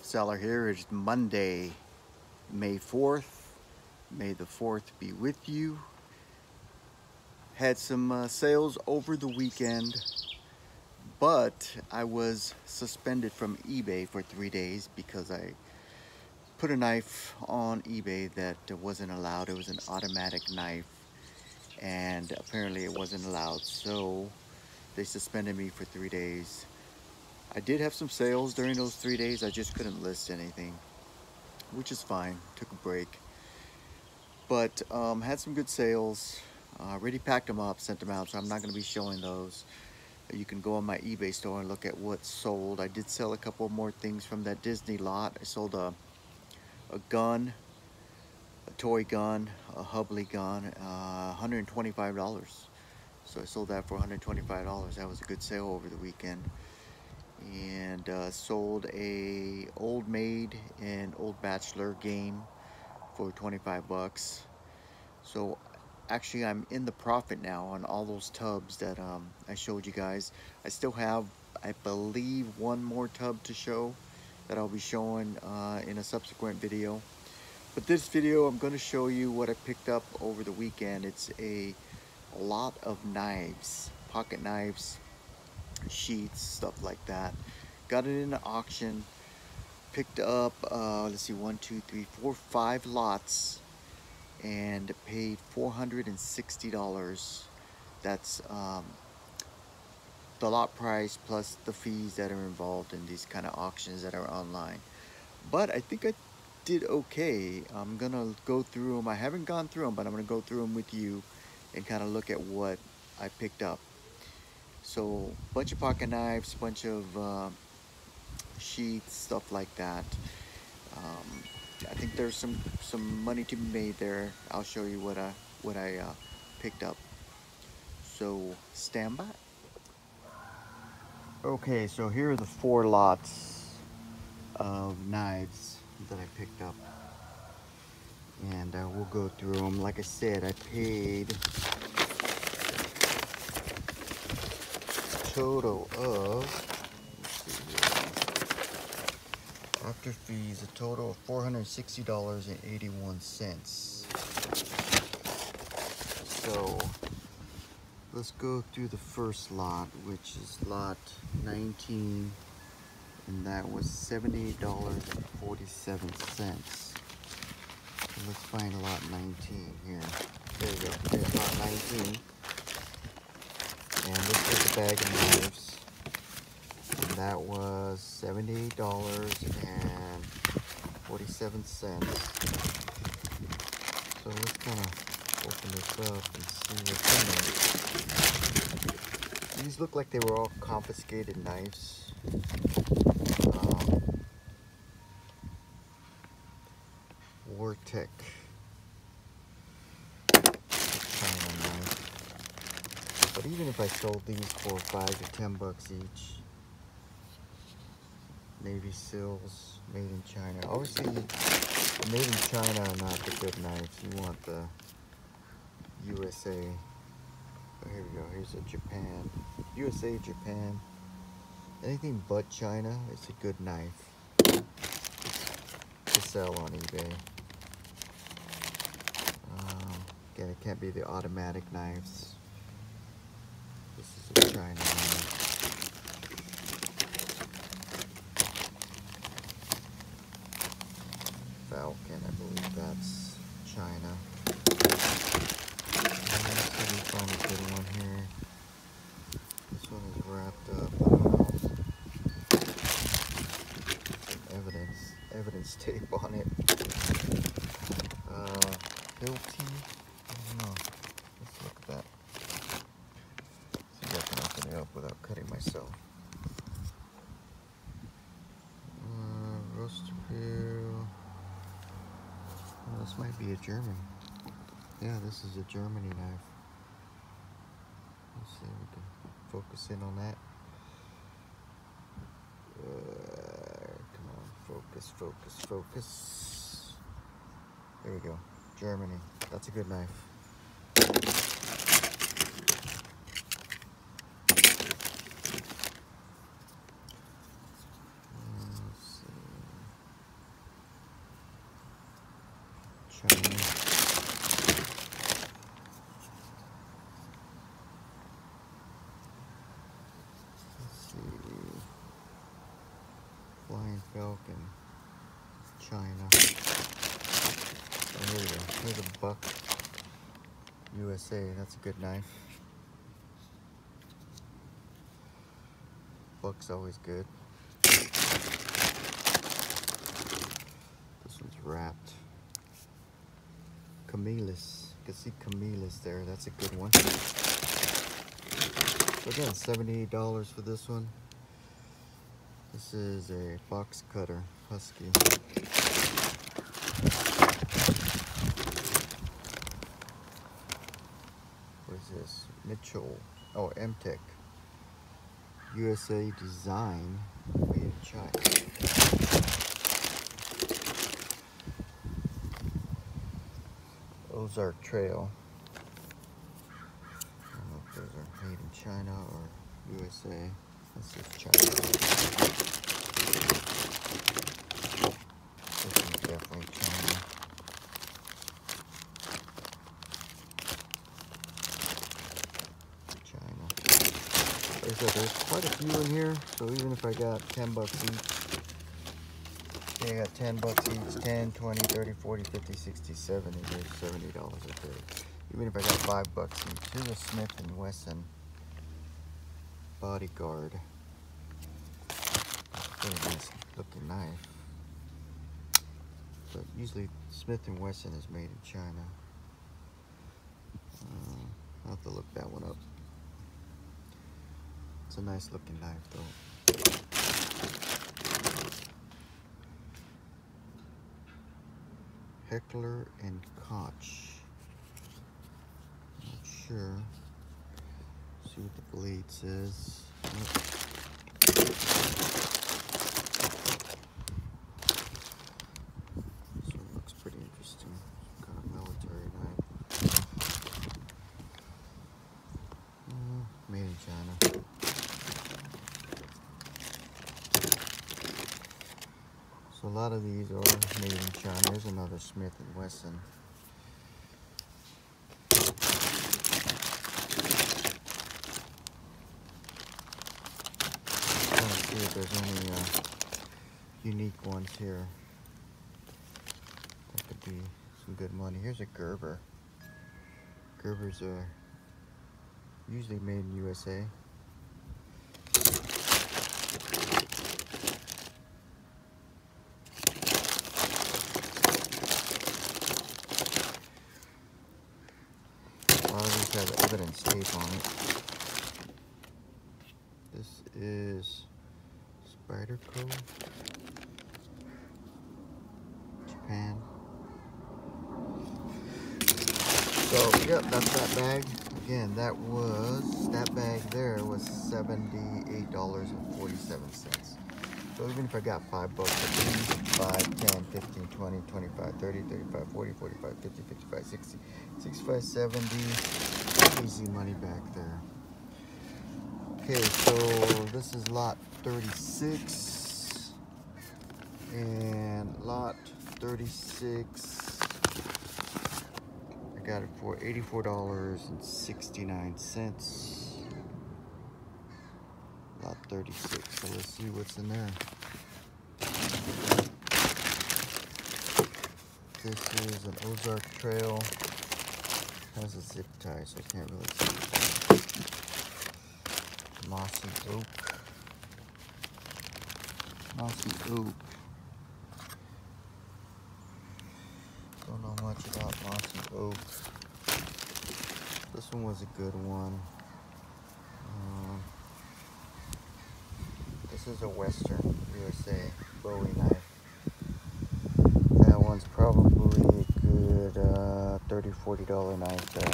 seller here. It's Monday, May 4th. May the 4th be with you. Had some sales over the weekend, but I was suspended from eBay for 3 days because I put a knife on eBay that wasn't allowed. It was an automatic knife, and apparently it wasn't allowed, so they suspended me for 3 days. I did have some sales during those 3 days. I just couldn't list anything, which is fine. Took a break, but had some good sales. Already packed them up, sent them out, so I'm not going to be showing those. You can go on my eBay store and look at what's sold. I did sell a couple more things from that Disney lot. I sold a gun, a toy gun, a Hubley gun, $125. So I sold that for $125. That was a good sale over the weekend. And sold a Old Maid and Old Bachelor game for 25 bucks. So actually I'm in the profit now on all those tubs that I showed you guys. I still have, I believe, one more tub to show that I'll be showing in a subsequent video. But this video, I'm going to show you what I picked up over the weekend. It's a lot of knives, pocket knives, sheets, stuff like that. Got it in an auction. Picked up, let's see, 1, 2, 3, 4, 5 lots, and paid $460. That's the lot price plus the fees that are involved in these kind of auctions that are online. But I think I did okay. I'm gonna go through them. I haven't gone through them, but I'm gonna go through them with you and kind of look at what I picked up. So bunch of pocket knives, bunch of sheets, stuff like that. I think there's some money to be made there. I'll show you what I picked up. So stand by. Okay, so here are the 4 lots of knives that I picked up, and we'll go through them. Like I said, I paid a total of, after fees, a total of $460.81. So let's go through the first lot, which is lot 19, and that was $78.47. So let's find lot 19 here. There we go. There's lot 19. And this is the bag of knives. And that was $78.47. So let's kind of open this up and see what's in there. These look like they were all confiscated knives. Wartech China knife. But even if I sold these for 5 to 10 bucks each, Navy Seals, made in China. Obviously, made in China are not the good knives. You want the USA. Oh, here we go. Here's a Japan. USA, Japan. Anything but China is a good knife to sell on eBay. Again, it can't be the automatic knives. This is a China knife. Falcon, I believe that's China. Let's see if we find a good one here. This one is wrapped up. Some evidence tape on it. Hilti. I don't know. Let's look at that. See if I can open it up without cutting myself. Roaster Bill. This might be a German. Yeah, this is a Germany knife. Let's see if we can focus in on that. Come on, focus, focus, focus. There we go. Germany. That's a good knife. Let's see. China. Let's see. Flying Falcon. China. Oh, here we go. Here's a buck. USA. That's a good knife. Buck's always good. This one's wrapped. Camelus. You can see Camelus there. That's a good one. So again, $78 for this one. This is a box cutter husky. What is this? Mitchell. Oh, M-Tech. USA design, made in China. Ozark Trail. I don't know if those are made in China or USA. This is China. This is definitely China. Like I said, there's quite a few in here, so even if I got 10 bucks each, okay, I got 10 bucks each, 10, 20, 30, 40, 50, 60, 70, there's $70 a day. Even if I got 5 bucks each. Here's a Smith & Wesson Bodyguard. Very nice looking knife. But usually Smith & Wesson is made in China. I'll have to look that one up. It's a nice looking knife though. Heckler and Koch. Not sure. See what the blade says. Nope. This one looks pretty interesting. Kind of military knife. Made in China. So a lot of these are made in China. There's another Smith & Wesson. Trying to see if there's any unique ones here. That could be some good money. Here's a Gerber. Gerbers are usually made in USA. A lot of these have evidence tape on it. This is Spyderco, Japan. So, yep, that's that bag. Again, that bag there was $78.47. So even if I got 5 bucks, 5, 10, 15, 20, 25, 30, 35, 40, 45, 50, 55, 60, 65, 70, easy money back there. Okay, so this is lot 36, and lot 36, I got it for $84.69. Lot 36, so let's see what's in there. This is an Ozark Trail. Has a zip tie, so I can't really see. Mossy Oak. Mossy Oak. Don't know much about Mossy Oak. This one was a good one. This is a Western USA Bowie knife. That one's probably a good $30, $40 knife there.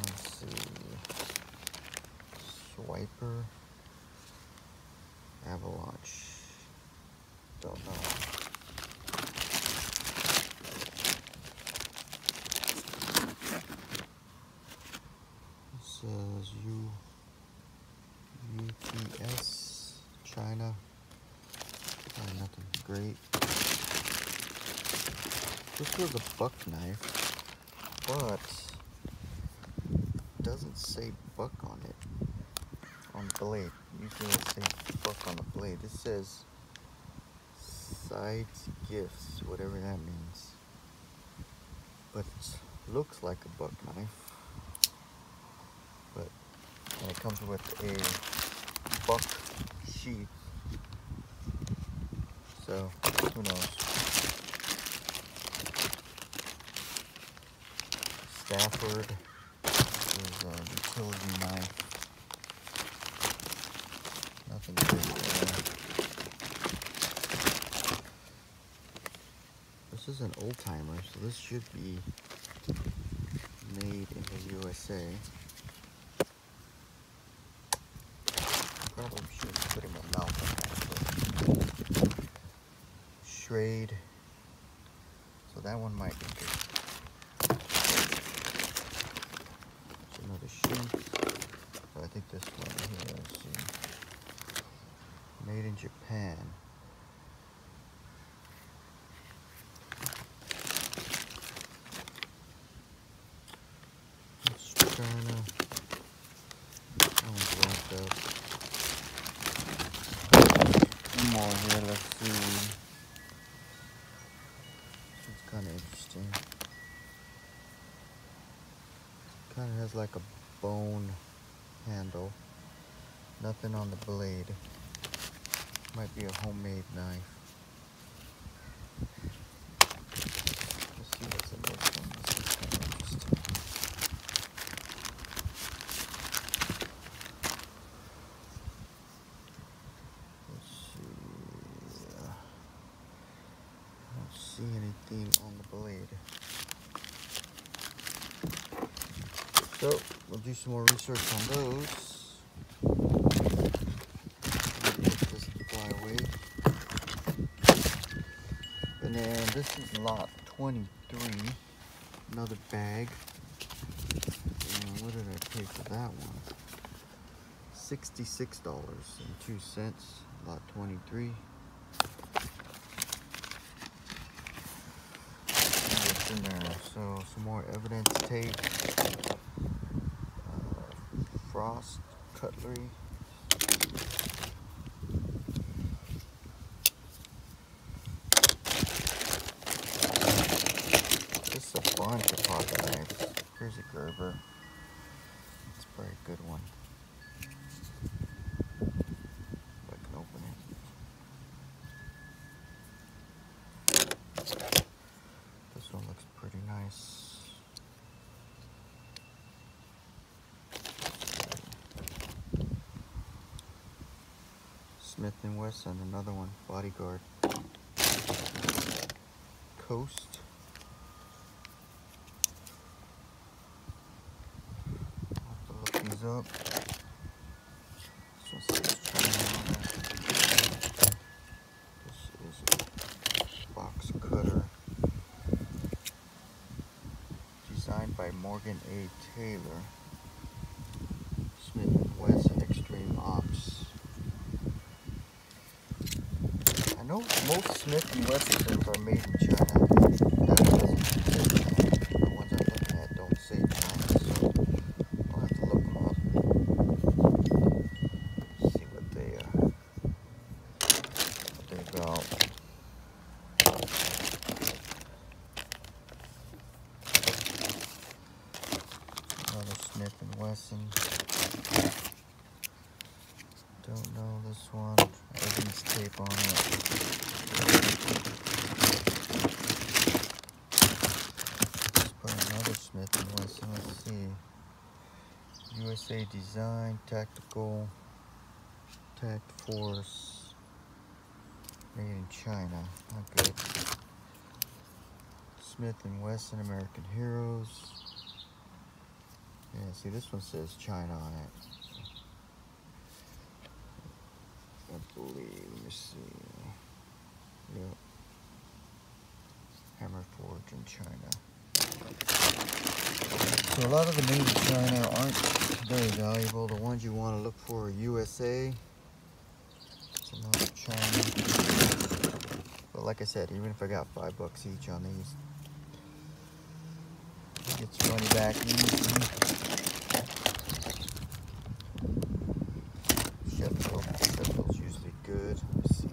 Let's see. Swiper. Avalanche. Don't know. It says UPS China. Nothing great. This was a buck knife, but it doesn't say buck on it, on the blade. Usually it says buck on the blade. This says Sides Gifts, whatever that means. But it looks like a buck knife. And it comes with a buck sheath. So, who knows? Stafford is a utility knife. Nothing big there. This is an old timer, so this should be made in the USA. Probably should put in my mouth. Trade. So that one might be good. It's another sheet. So I think this one here, let's see. Made in Japan. It's China. That one's wrapped up. One more here, let's see. It's kind of interesting. Kind of has like a bone handle. Nothing on the blade. Might be a homemade knife. Let's see what's in this one. This is kind of interesting. Let's see. I don't see anything on the blade. So, we'll do some more research on those. Let this fly away. And then this is lot 23. Another bag. And what did I pay for that one? $66.02. Lot 23. What's in there? So, some more evidence tape. Frost cutlery. Just a bunch of pocket knives. Here's a Gerber. It's a very good one. If I can open it. This one looks pretty nice. Smith & Wesson, another one, Bodyguard. Coast. I'll have to look these up. This one says China on it. This is a box cutter. Designed by Morgan A. Taylor. Smith & Wesson Extreme Ops. I know most Smith & Wessons are made in China. That one doesn't say China. The ones I'm looking at don't say China, so I'll have to look them up. See what they got. Another Smith & Wesson. Don't know this one. Evidence tape on it. Let's put another Smith & Wesson. Let's see. USA Design, Tactical, Tact Force. Made in China. Not good. Smith & Wesson American Heroes. Yeah, see, this one says China on it. I believe, let me see. Yep. Hammer Forge in China. So a lot of the made in China aren't very valuable. The ones you want to look for are USA. It's another China. But like I said, even if I got $5 each on these, Gets money back easy. Sheffield's usually good. Let's see.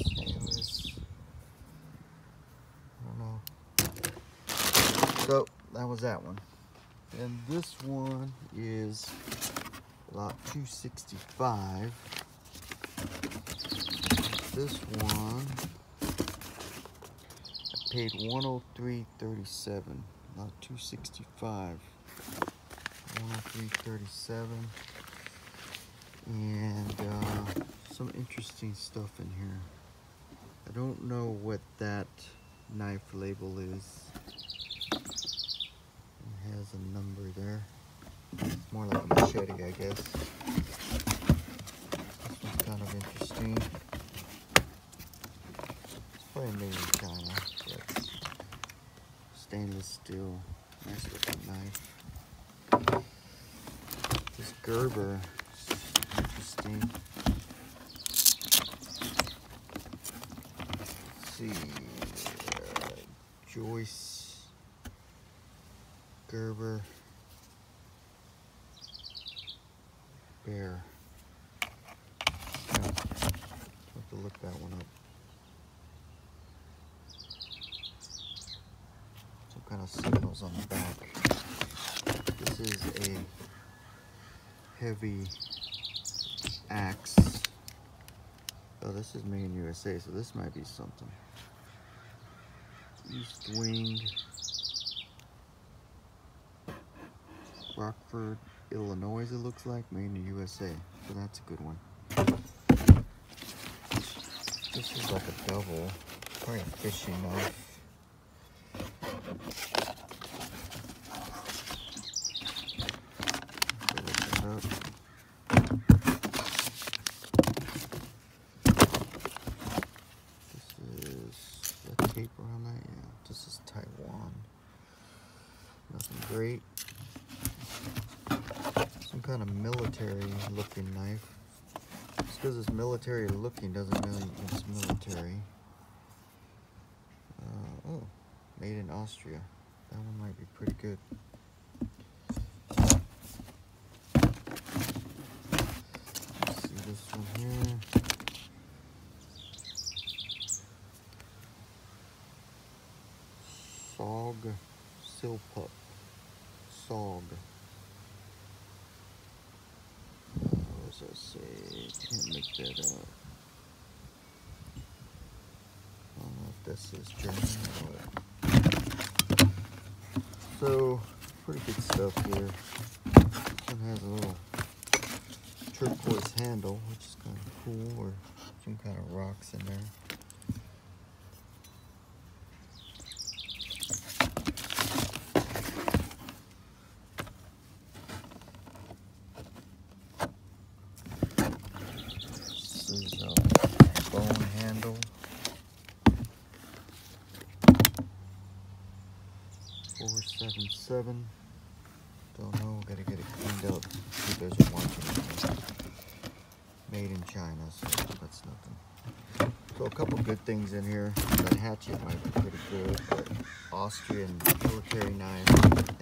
Stainless. I don't know. So that was that one. And this one is lot 265. This one I paid $103.37. Lot 265. $103.37. And some interesting stuff in here. I don't know what that knife label is. It has a number there. It's more like a machete, I guess. This one's kind of interesting. It's probably made in China, but stainless steel. Nice looking knife. This Gerber is interesting. Let's see. Joyce Gerber Bear. I'll have to look that one up. Some kind of signals on the back. This is a heavy axe. Oh, this is made in USA, so this might be something. East Wing, Rockford, Illinois, it looks like, made in the USA. So that's a good one. This is like a double, probably a fishing knife. Tape around that, yeah. This is Taiwan. Nothing great. Some kind of military-looking knife. Just because it's military-looking doesn't mean it's military. Oh, made in Austria. That one might be pretty good. Let's see this one here. Sog Silpup. Sog. What does that say? Can't make that up. I don't know if this is German or what. So, pretty good stuff here. This one has a little turquoise handle, which is kind of cool, or some kind of rocks in there. This is a bone handle. 477. Don't know, gotta get it cleaned up. You guys are watching it. Made in China, so that's nothing. So a couple good things in here. That hatchet might be pretty good, but Austrian military knife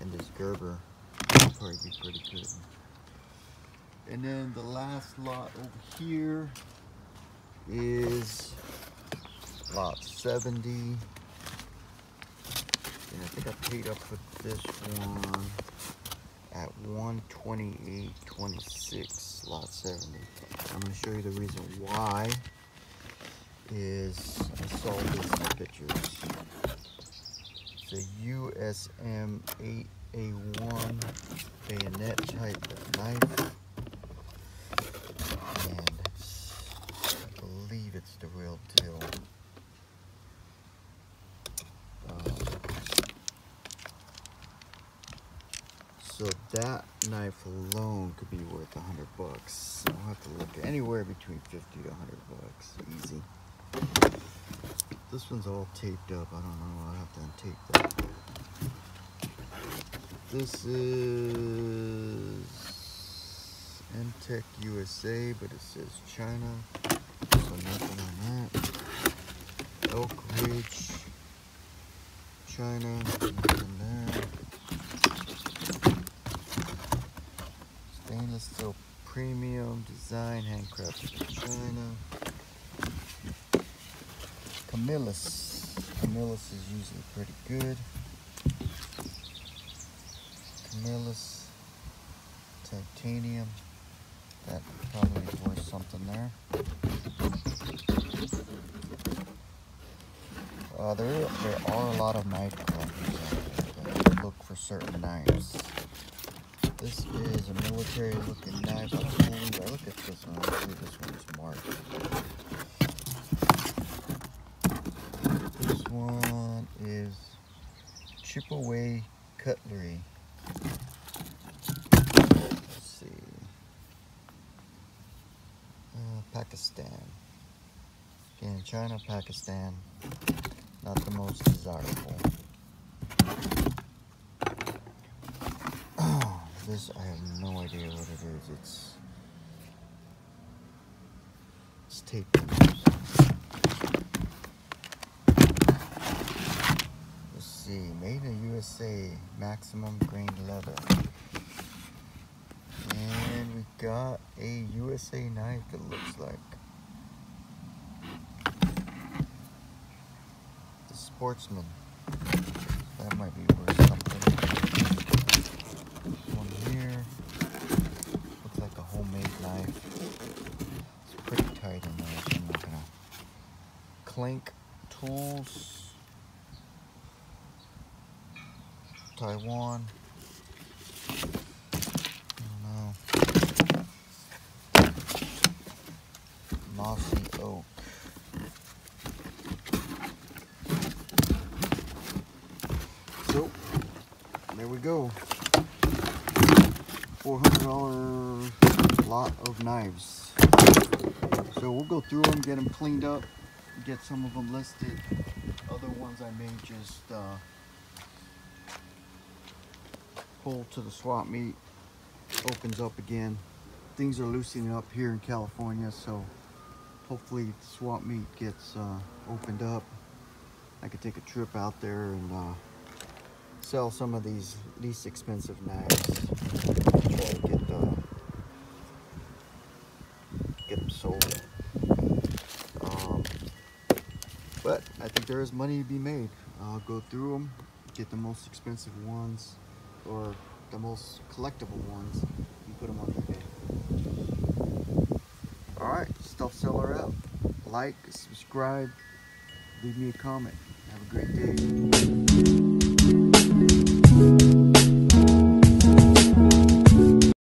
and this Gerber would probably be pretty good. And then the last lot over here is lot 70. And I think I paid up with this one at $128.26, lot 70. I'm going to show you the reason why is I saw this in the pictures. It's a USM 8A1 bayonet type knife. And I believe it's the real deal. So that knife alone could be worth $100. I'll have to look at anywhere between 50 to 100 bucks, easy. This one's all taped up. I don't know. I'll have to untape that. This is Tech USA, but it says China, so nothing on that. Elk Ridge, China, nothing there. stainless steel premium design, handcrafted in China. Camillus. Camillus is usually pretty good. Camillus titanium. That probably is worth something there. There are a lot of knife collectors out there that look for certain knives. This is a military looking knife. I don't believe, I look at this one, I believe this one's marked. This one is chip away cutlery. Let's see. Pakistan. Again, China, Pakistan. Not the most desirable. Oh, this, I have no idea what it is. It's tape. Let's see, made in USA, maximum grain leather. And we got a USA knife, it looks like. Sportsman. That might be worth something. This one here looks like a homemade knife. It's pretty tight in there, so I'm not gonna. Clank Tools, Taiwan. I don't know. Mossy Oak. So, there we go. $400 lot of knives. So we'll go through them, get them cleaned up, get some of them listed. Other ones I may just pull to the swap meet. Opens up again. Things are loosening up here in California, so hopefully the swap meet gets opened up. I could take a trip out there and sell some of these least expensive knives. Try to get them sold. But I think there is money to be made. I'll go through them, get the most expensive ones or the most collectible ones and put them on eBay. Alright, Stuff Seller out. Like, subscribe, leave me a comment. Have a great day.